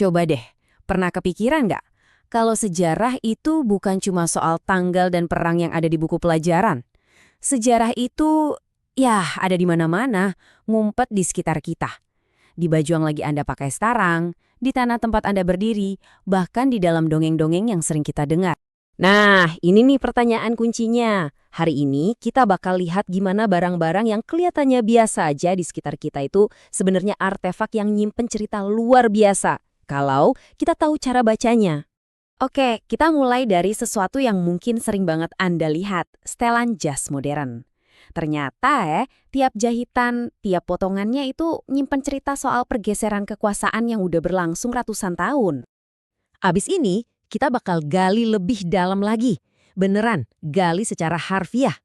Coba deh, pernah kepikiran nggak? Kalau sejarah itu bukan cuma soal tanggal dan perang yang ada di buku pelajaran. Sejarah itu, ya ada di mana-mana, ngumpet di sekitar kita. Di baju yang lagi Anda pakai sekarang, di tanah tempat Anda berdiri, bahkan di dalam dongeng-dongeng yang sering kita dengar. Nah, ini nih pertanyaan kuncinya. Hari ini kita bakal lihat gimana barang-barang yang kelihatannya biasa aja di sekitar kita itu sebenarnya artefak yang nyimpen cerita luar biasa. Kalau kita tahu cara bacanya. Oke, kita mulai dari sesuatu yang mungkin sering banget Anda lihat, setelan jas modern. Ternyata tiap jahitan, tiap potongannya itu nyimpen cerita soal pergeseran kekuasaan yang udah berlangsung ratusan tahun. Abis ini, kita bakal gali lebih dalam lagi. Beneran, gali secara harfiah.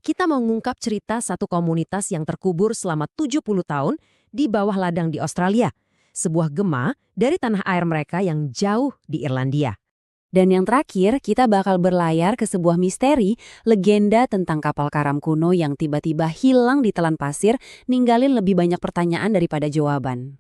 Kita mau ngungkap cerita satu komunitas yang terkubur selama 70 tahun di bawah ladang di Australia. Sebuah gema dari tanah air mereka yang jauh di Irlandia. Dan yang terakhir, kita bakal berlayar ke sebuah misteri, legenda tentang kapal karam kuno yang tiba-tiba hilang di telan pasir, ninggalin lebih banyak pertanyaan daripada jawaban.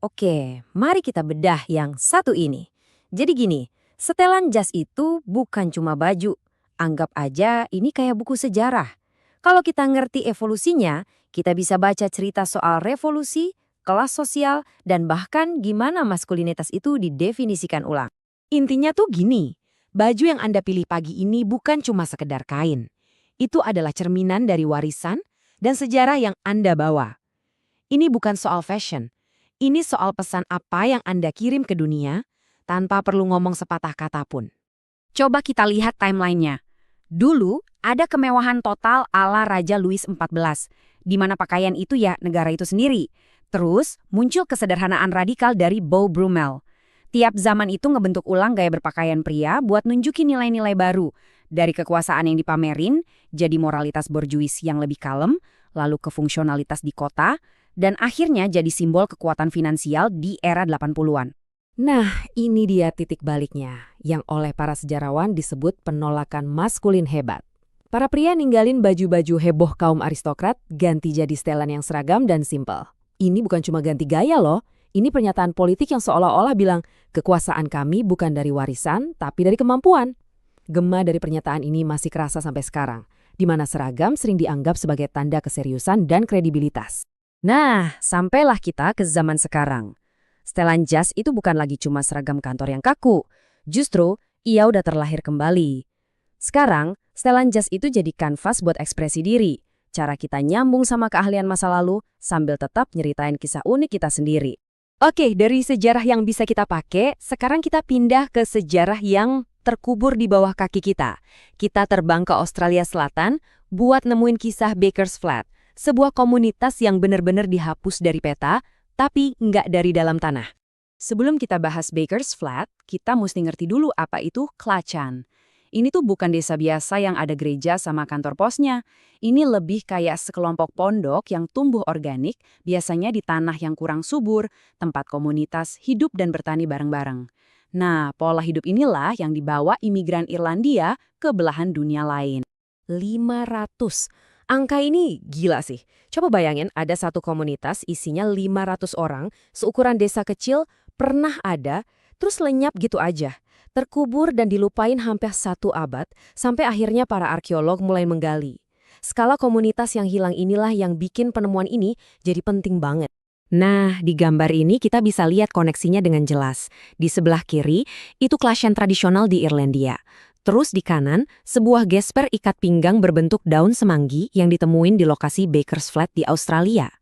Oke, mari kita bedah yang satu ini. Jadi gini, setelan jas itu bukan cuma baju. Anggap aja ini kayak buku sejarah. Kalau kita ngerti evolusinya, kita bisa baca cerita soal revolusi, kelas sosial, dan bahkan gimana maskulinitas itu didefinisikan ulang. Intinya tuh gini, baju yang Anda pilih pagi ini bukan cuma sekedar kain. Itu adalah cerminan dari warisan dan sejarah yang Anda bawa. Ini bukan soal fashion. Ini soal pesan apa yang Anda kirim ke dunia tanpa perlu ngomong sepatah kata pun. Coba kita lihat timelinenya. Dulu ada kemewahan total ala Raja Louis XIV, di mana pakaian itu ya negara itu sendiri. Terus muncul kesederhanaan radikal dari Beau Brummel. Tiap zaman itu ngebentuk ulang gaya berpakaian pria buat nunjukin nilai-nilai baru. Dari kekuasaan yang dipamerin, jadi moralitas borjuis yang lebih kalem, lalu ke fungsionalitas di kota, dan akhirnya jadi simbol kekuatan finansial di era 80-an. Nah, ini dia titik baliknya, yang oleh para sejarawan disebut penolakan maskulin hebat. Para pria ninggalin baju-baju heboh kaum aristokrat, ganti jadi setelan yang seragam dan simpel. Ini bukan cuma ganti gaya loh, ini pernyataan politik yang seolah-olah bilang, kekuasaan kami bukan dari warisan, tapi dari kemampuan. Gema dari pernyataan ini masih kerasa sampai sekarang, di mana seragam sering dianggap sebagai tanda keseriusan dan kredibilitas. Nah, sampailah kita ke zaman sekarang. Setelan jas itu bukan lagi cuma seragam kantor yang kaku. Justru, ia udah terlahir kembali. Sekarang, setelan jas itu jadi kanvas buat ekspresi diri. Cara kita nyambung sama keahlian masa lalu, sambil tetap nyeritain kisah unik kita sendiri. Oke, dari sejarah yang bisa kita pakai, sekarang kita pindah ke sejarah yang terkubur di bawah kaki kita. Kita terbang ke Australia Selatan buat nemuin kisah Baker's Flat, sebuah komunitas yang benar-benar dihapus dari peta, tapi nggak dari dalam tanah. Sebelum kita bahas Baker's Flat, kita mesti ngerti dulu apa itu Klachan. Ini tuh bukan desa biasa yang ada gereja sama kantor posnya. Ini lebih kayak sekelompok pondok yang tumbuh organik, biasanya di tanah yang kurang subur, tempat komunitas hidup dan bertani bareng-bareng. Nah, pola hidup inilah yang dibawa imigran Irlandia ke belahan dunia lain. 500. Angka ini gila sih. Coba bayangin ada satu komunitas isinya 500 orang, seukuran desa kecil, pernah ada, terus lenyap gitu aja. Terkubur dan dilupain hampir 1 abad, sampai akhirnya para arkeolog mulai menggali. Skala komunitas yang hilang inilah yang bikin penemuan ini jadi penting banget. Nah, di gambar ini kita bisa lihat koneksinya dengan jelas. Di sebelah kiri, itu Klachan tradisional di Irlandia. Terus di kanan, sebuah gesper ikat pinggang berbentuk daun semanggi yang ditemuin di lokasi Baker's Flat di Australia.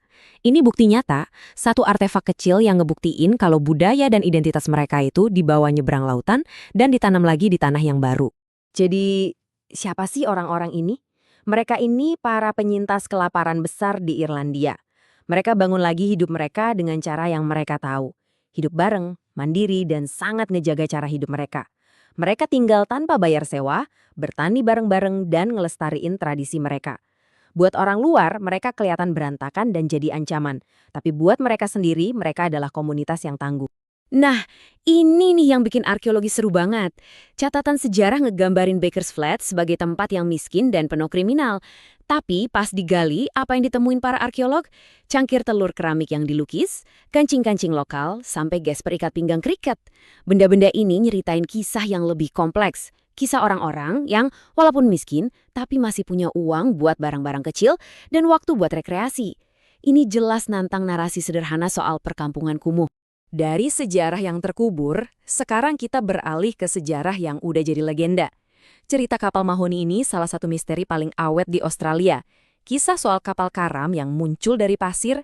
Ini bukti nyata, satu artefak kecil yang ngebuktiin kalau budaya dan identitas mereka itu dibawa nyebrang lautan dan ditanam lagi di tanah yang baru. Jadi, siapa sih orang-orang ini? Mereka ini para penyintas kelaparan besar di Irlandia. Mereka bangun lagi hidup mereka dengan cara yang mereka tahu. Hidup bareng, mandiri, dan sangat ngejaga cara hidup mereka. Mereka tinggal tanpa bayar sewa, bertani bareng-bareng, dan ngelestariin tradisi mereka. Buat orang luar, mereka kelihatan berantakan dan jadi ancaman. Tapi buat mereka sendiri, mereka adalah komunitas yang tangguh. Nah, Ini nih yang bikin arkeologi seru banget. Catatan sejarah ngegambarin Baker's Flat sebagai tempat yang miskin dan penuh kriminal. Tapi pas digali, apa yang ditemuin para arkeolog? Cangkir telur keramik yang dilukis, kancing-kancing lokal, sampai gas perikat pinggang kriket. Benda-benda ini nyeritain kisah yang lebih kompleks. Kisah orang-orang yang walaupun miskin, tapi masih punya uang buat barang-barang kecil dan waktu buat rekreasi. Ini jelas nantang narasi sederhana soal perkampungan kumuh. Dari sejarah yang terkubur, sekarang kita beralih ke sejarah yang udah jadi legenda. Cerita kapal Mahoni ini salah satu misteri paling awet di Australia. Kisah soal kapal karam yang muncul dari pasir,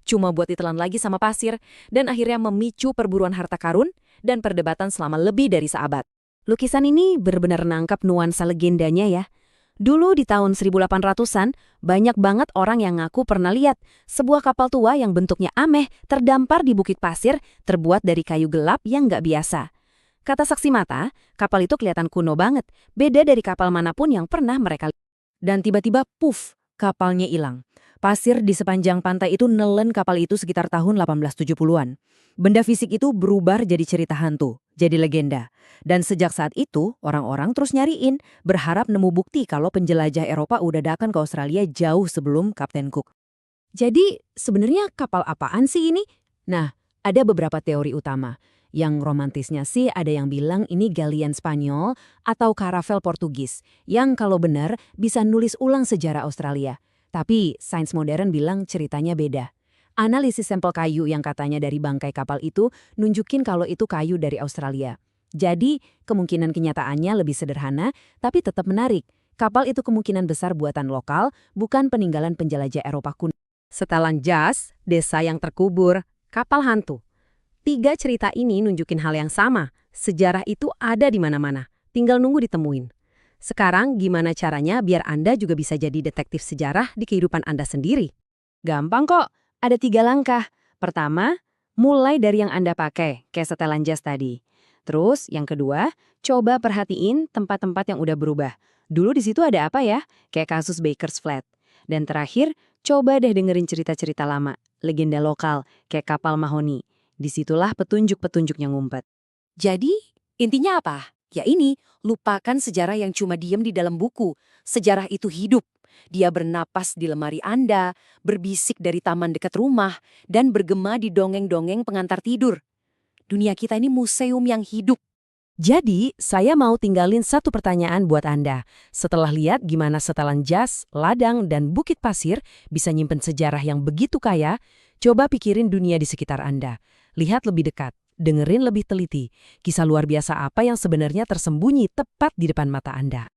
cuma buat ditelan lagi sama pasir, dan akhirnya memicu perburuan harta karun dan perdebatan selama lebih dari seabad. Lukisan ini benar-benar nangkap nuansa legendanya ya. Dulu di tahun 1800-an, banyak banget orang yang ngaku pernah lihat sebuah kapal tua yang bentuknya aneh terdampar di bukit pasir terbuat dari kayu gelap yang nggak biasa. Kata saksi mata, kapal itu kelihatan kuno banget, beda dari kapal manapun yang pernah mereka lihat. Dan tiba-tiba, puff, kapalnya hilang. Pasir di sepanjang pantai itu nelen kapal itu sekitar tahun 1870-an. Benda fisik itu berubah jadi cerita hantu, jadi legenda. Dan sejak saat itu, orang-orang terus nyariin, berharap nemu bukti kalau penjelajah Eropa udah datang ke Australia jauh sebelum Kapten Cook. Jadi, sebenarnya kapal apaan sih ini? Nah, ada beberapa teori utama. Yang romantisnya sih ada yang bilang ini galian Spanyol atau karavel Portugis, yang kalau benar bisa nulis ulang sejarah Australia. Tapi, sains modern bilang ceritanya beda. Analisis sampel kayu yang katanya dari bangkai kapal itu nunjukin kalau itu kayu dari Australia. Jadi, kemungkinan kenyataannya lebih sederhana, tapi tetap menarik. Kapal itu kemungkinan besar buatan lokal, bukan peninggalan penjelajah Eropa kuno. Setelan jas, desa yang terkubur, kapal hantu. 3 cerita ini nunjukin hal yang sama. Sejarah itu ada di mana-mana, tinggal nunggu ditemuin. Sekarang, gimana caranya biar Anda juga bisa jadi detektif sejarah di kehidupan Anda sendiri? Gampang kok, ada 3 langkah. Pertama, mulai dari yang Anda pakai, kayak setelan jas tadi. Terus, yang kedua, coba perhatiin tempat-tempat yang udah berubah. Dulu di situ ada apa ya? Kayak kasus Baker's Flat. Dan terakhir, coba deh dengerin cerita-cerita lama, legenda lokal, kayak kapal Mahoni. Disitulah petunjuk-petunjuknya ngumpet. Jadi, intinya apa? Ya ini, lupakan sejarah yang cuma diam di dalam buku. Sejarah itu hidup. Dia bernapas di lemari Anda, berbisik dari taman dekat rumah, dan bergema di dongeng-dongeng pengantar tidur. Dunia kita ini museum yang hidup. Jadi, saya mau tinggalin satu pertanyaan buat Anda. Setelah lihat gimana setelan jas, ladang, dan bukit pasir bisa nyimpen sejarah yang begitu kaya, coba pikirin dunia di sekitar Anda. Lihat lebih dekat, dengerin lebih teliti. Kisah luar biasa apa yang sebenarnya tersembunyi tepat di depan mata Anda.